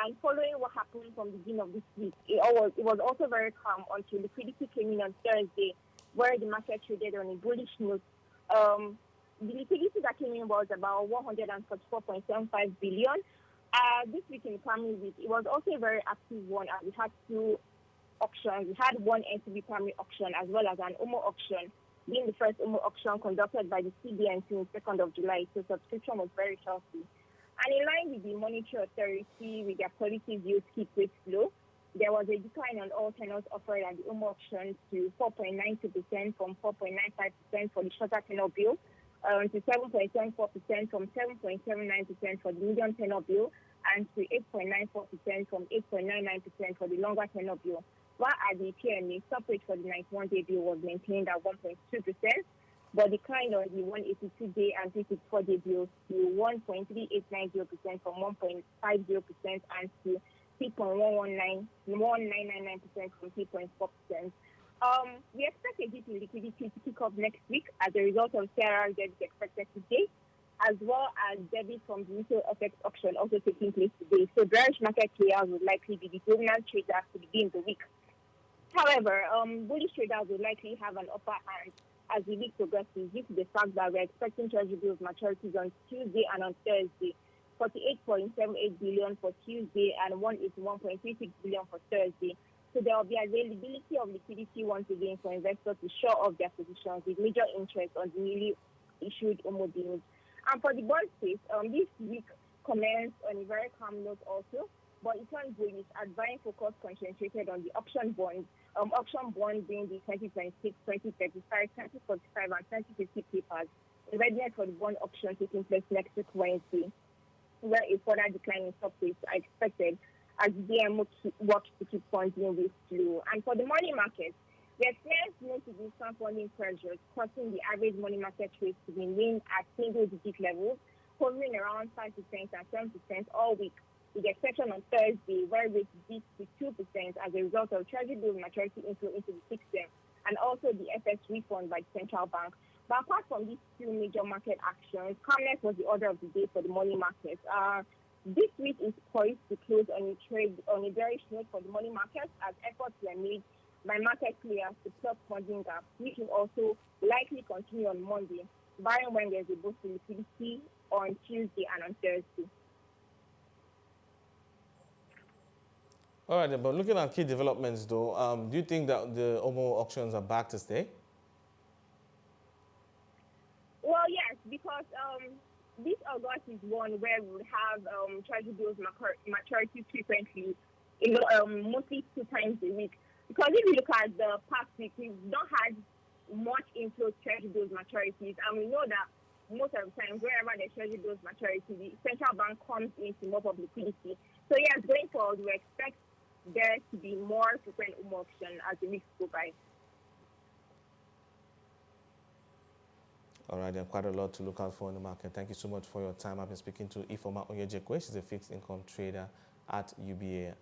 And following what happened from the beginning of this week, it was also very calm until liquidity came in on Thursday, where the market traded on a bullish note. The liquidity that came in was about 144.75 billion. This week in the primary week, it was also a very active one, as we had two auctions. We had one NCB primary auction as well as an OMO auction, being the first OMO auction conducted by the CBN since 2nd of July, so subscription was very healthy. And in line with the Monetary Authority, with their policy views keep rates low, there was a decline on all tenors offered at the OMO auction to 4.92% from 4.95% for the shorter tenor bill, to 7.74% from 7.79% for the medium tenor bill, and to 8.94% from 8.99% for the longer tenor bill. While at the PMA, stop rate for the 91-day bill was maintained at 1.2%, but declined on the 182-day and 364-day bills to 1.3890% from 1.50% and to 3.199% from 3.4%. We expect a dip in liquidity to pick up next week as a result of CRR debit expected today, as well as debit from the retail FX auction also taking place today. So bearish market players would likely be the dominant traders to begin the week. However, bullish traders will likely have an upper hand as the week progresses due to the fact that we're expecting treasury bills maturities on Tuesday and on Thursday, 48.78 billion for Tuesday and 181.36 billion for Thursday. So there will be availability of liquidity once again for investors to shore up their positions with major interest on the newly issued OMO deals. And for the bond space, this week commenced on a very calm note also, but it turned bullish as buying focus concentrated on the auction bonds being the 2026, 2035, 2045, and 2050 papers, in readiness for the bond auction taking place next week Wednesday, where a further decline in stock rates are expected as DMO works to keep funding this flow. And for the money market, we experienced no significant funding pressures, causing the average money market rates to remain at single-digit levels, hovering around 5% and 7% all week, with the exception on Thursday, where rates dipped to 2% as a result of treasury bill maturity inflow into the system, and also the FX refund by the central bank. But apart from these two major market actions, calmness was the order of the day for the money market. This week is poised to close on a bearish note for the money market as efforts were made by market players to plug funding gaps, which will also likely continue on Monday, barring when there's a boost in liquidity on Tuesday and on Thursday. All right, but looking at key developments though, do you think that the OMO auctions are back to stay? Well, yes, because this August is one where we would have treasury bills maturity frequently, mostly 2 times a week. Because if you look at the past week, we've not had much inflow treasury bills maturities, and we know that most of the time, wherever the treasury bills maturity, the central bank comes in to mop up liquidity. So yes, going forward, we expect there to be more frequent OMO auction as the weeks go by. All right, there's quite a lot to look out for in the market. Thank you so much for your time. I've been speaking to Ifeoma Onyejekwe. She's a fixed income trader at UBA.